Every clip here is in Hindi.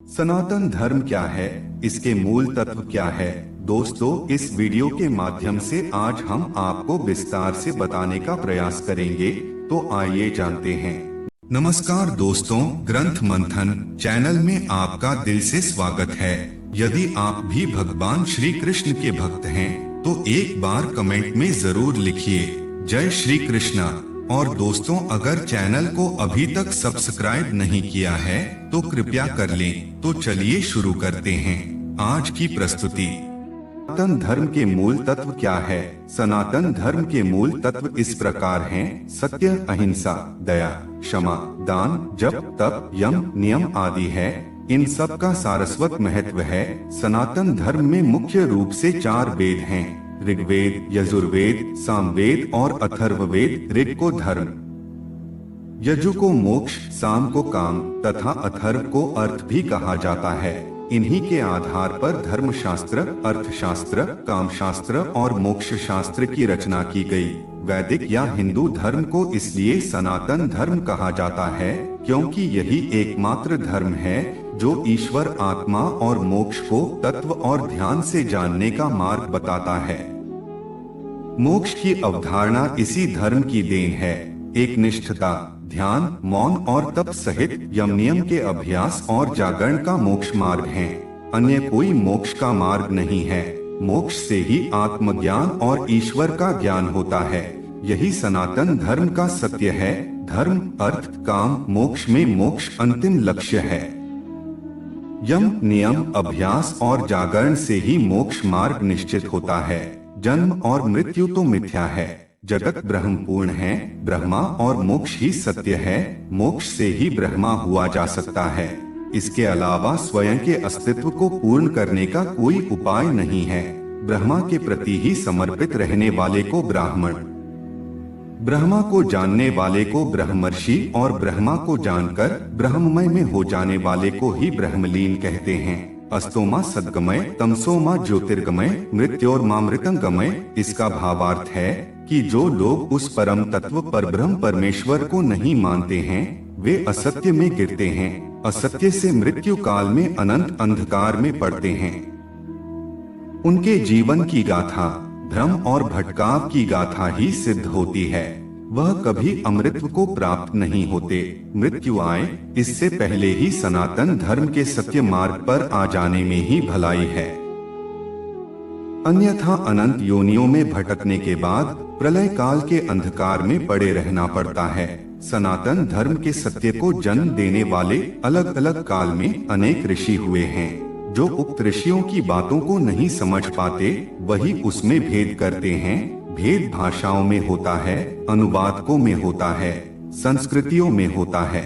सनातन धर्म क्या है, इसके मूल तत्व क्या है। दोस्तों, इस वीडियो के माध्यम से आज हम आपको विस्तार से बताने का प्रयास करेंगे, तो आइए जानते हैं। नमस्कार दोस्तों, ग्रंथ मंथन चैनल में आपका दिल से स्वागत है। यदि आप भी भगवान श्री कृष्ण के भक्त हैं, तो एक बार कमेंट में जरूर लिखिए जय श्री कृष्णा। और दोस्तों, अगर चैनल को अभी तक सब्सक्राइब नहीं किया है तो कृपया कर लें। तो चलिए शुरू करते हैं आज की प्रस्तुति। सनातन धर्म के मूल तत्व क्या है। सनातन धर्म के मूल तत्व इस प्रकार हैं: सत्य, अहिंसा, दया, क्षमा, दान, जप, तप, यम, नियम आदि है। इन सब का सारस्वत महत्व है। सनातन धर्म में मुख्य रूप से 4 वेद हैं: ऋग्वेद, यजुर्वेद, सामवेद और अथर्ववेद। ऋग को धर्म, यजु को मोक्ष, साम को काम तथा अथर्व को अर्थ भी कहा जाता है। इन्हीं के आधार पर धर्मशास्त्र, अर्थशास्त्र, कामशास्त्र और मोक्ष शास्त्र की रचना की गई। वैदिक या हिंदू धर्म को इसलिए सनातन धर्म कहा जाता है क्योंकि यही एकमात्र धर्म है जो ईश्वर, आत्मा और मोक्ष को तत्व और ध्यान से जानने का मार्ग बताता है। मोक्ष की अवधारणा इसी धर्म की देन है। एक निष्ठता, ध्यान, मौन और तप सहित यम नियम के अभ्यास और जागरण का मोक्ष मार्ग है। अन्य कोई मोक्ष का मार्ग नहीं है। मोक्ष से ही आत्मज्ञान और ईश्वर का ज्ञान होता है। यही सनातन धर्म का सत्य है। धर्म, अर्थ, काम, मोक्ष में मोक्ष अंतिम लक्ष्य है। यम, नियम, अभ्यास और जागरण से ही मोक्ष मार्ग निश्चित होता है। जन्म और मृत्यु तो मिथ्या है। जगत ब्रह्मपूर्ण है। ब्रह्मा और मोक्ष ही सत्य है। मोक्ष से ही ब्रह्मा हुआ जा सकता है। इसके अलावा स्वयं के अस्तित्व को पूर्ण करने का कोई उपाय नहीं है। ब्रह्मा के प्रति ही समर्पित रहने वाले को ब्राह्मण, ब्रह्मा को जानने वाले को ब्रह्मर्षि और ब्रह्मा को जानकर ब्रह्ममय में हो जाने वाले को ही ब्रह्मलीन कहते हैं। अस्तोमा सद्गमय, तमसोमा ज्योतिर्गमय, मृत्योर्मामृतंगमय। इसका भावार्थ है कि जो लोग उस परम तत्व पर ब्रह्म परमेश्वर को नहीं मानते हैं, वे असत्य में गिरते हैं। असत्य से मृत्यु काल में अनंत अंधकार में पड़ते हैं। उनके जीवन की गाथा भ्रम और भटकाव की गाथा ही सिद्ध होती है। वह कभी अमृतत्व को प्राप्त नहीं होते। मृत्यु आए इससे पहले ही सनातन धर्म के सत्य मार्ग पर आ जाने में ही भलाई है। अन्यथा अनंत योनियों में भटकने के बाद प्रलय काल के अंधकार में पड़े रहना पड़ता है। सनातन धर्म के सत्य को जन्म देने वाले अलग अलग काल में अनेक ऋषि हुए हैं। जो उक्त ऋषियों की बातों को नहीं समझ पाते, वही उसमें भेद करते हैं। भेद भाषाओं में होता है, अनुवादकों में होता है, संस्कृतियों में होता है,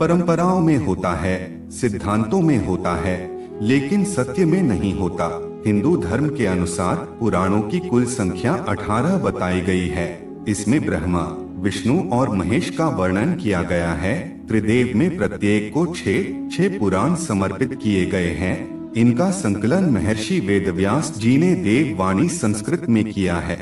परंपराओं में होता है, सिद्धांतों में होता है, लेकिन सत्य में नहीं होता। हिंदू धर्म के अनुसार पुराणों की कुल संख्या 18 बताई गई है। इसमें ब्रह्मा, विष्णु और महेश का वर्णन किया गया है। त्रिदेव में प्रत्येक को 6 पुराण समर्पित किए गए हैं। इनका संकलन महर्षि वेदव्यास जी ने देववाणी संस्कृत में किया है।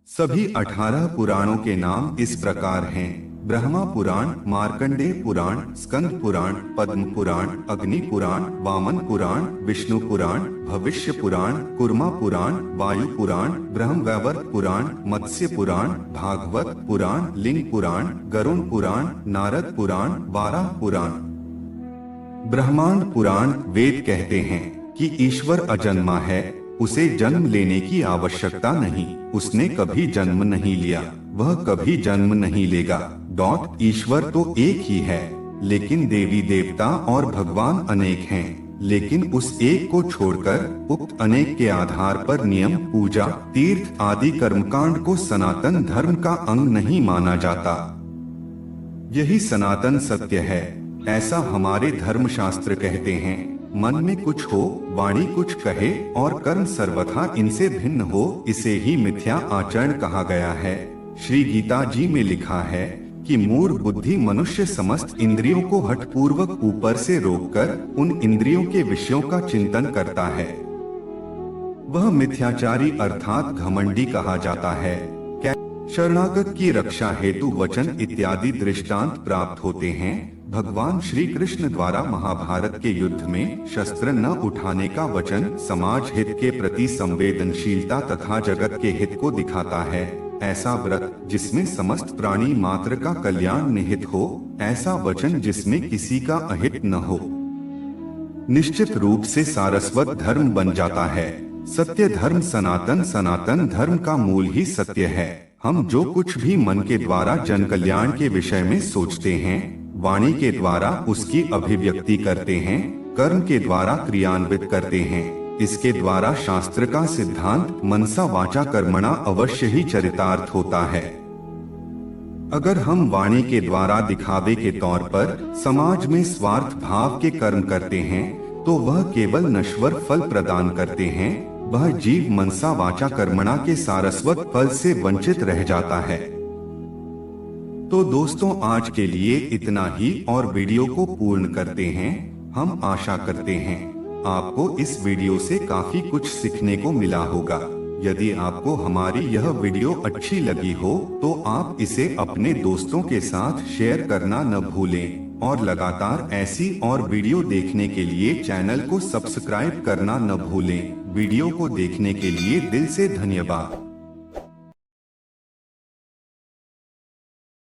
सभी 18 पुराणों के नाम इस प्रकार हैं: ब्रह्मा पुराण, मार्कंडेय पुराण, स्कंद पुराण, पद्म पुराण, अग्नि पुराण, वामन पुराण, विष्णु पुराण, भविष्य पुराण, कुर्मा पुराण, वायु पुराण, ब्रह्मवैवर्त पुराण, मत्स्य पुराण, भागवत पुराण, लिंग पुराण, गरुण पुराण, नारद पुराण, वाराह पुराण। ब्रह्मांड पुराण वेद कहते हैं कि ईश्वर अजन्मा है, उसे जन्म लेने की आवश्यकता नहीं। उसने कभी जन्म नहीं लिया, वह कभी जन्म नहीं लेगा। ईश्वर तो एक ही है, लेकिन देवी देवता और भगवान अनेक हैं। लेकिन उस एक को छोड़कर उक्त अनेक के आधार पर नियम, पूजा, तीर्थ आदि कर्मकांड को सनातन धर्म का अंग नहीं माना जाता। यही सनातन सत्य है, ऐसा हमारे धर्मशास्त्र कहते हैं। मन में कुछ हो, वाणी कुछ कहे और कर्म सर्वथा इनसे भिन्न हो, इसे ही मिथ्या आचरण कहा गया है। श्री गीता जी में लिखा है कि मूढ़ बुद्धि मनुष्य समस्त इंद्रियों को हठपूर्वक ऊपर से रोककर उन इंद्रियों के विषयों का चिंतन करता है। वह मिथ्याचारी अर्थात घमंडी कहा जाता है। शरणागत की रक्षा हेतु वचन इत्यादि दृष्टांत प्राप्त होते हैं। भगवान श्री कृष्ण द्वारा महाभारत के युद्ध में शस्त्र न उठाने का वचन समाज हित के प्रति संवेदनशीलता तथा जगत के हित को दिखाता है। ऐसा व्रत जिसमें समस्त प्राणी मात्र का कल्याण निहित हो, ऐसा वचन जिसमें किसी का अहित न हो, निश्चित रूप से सारस्वत धर्म बन जाता है। सत्य धर्म सनातन, सनातन धर्म का मूल ही सत्य है। हम जो कुछ भी मन के द्वारा जन कल्याण के विषय में सोचते हैं, वाणी के द्वारा उसकी अभिव्यक्ति करते हैं, कर्म के द्वारा क्रियान्वित करते हैं, इसके द्वारा शास्त्र का सिद्धांत मनसा वाचा कर्मणा अवश्य ही चरितार्थ होता है। अगर हम वाणी के द्वारा दिखावे के तौर पर समाज में स्वार्थ भाव के कर्म करते हैं तो वह केवल नश्वर फल प्रदान करते हैं। वह जीव मनसा वाचा कर्मणा के सारस्वत फल से वंचित रह जाता है। तो दोस्तों, आज के लिए इतना ही और वीडियो को पूर्ण करते हैं। हम आशा करते हैं आपको इस वीडियो से काफी कुछ सीखने को मिला होगा। यदि आपको हमारी यह वीडियो अच्छी लगी हो तो आप इसे अपने दोस्तों के साथ शेयर करना न भूलें और लगातार ऐसी और वीडियो देखने के लिए चैनल को सब्सक्राइब करना न भूलें। वीडियो को देखने के लिए दिल से धन्यवाद।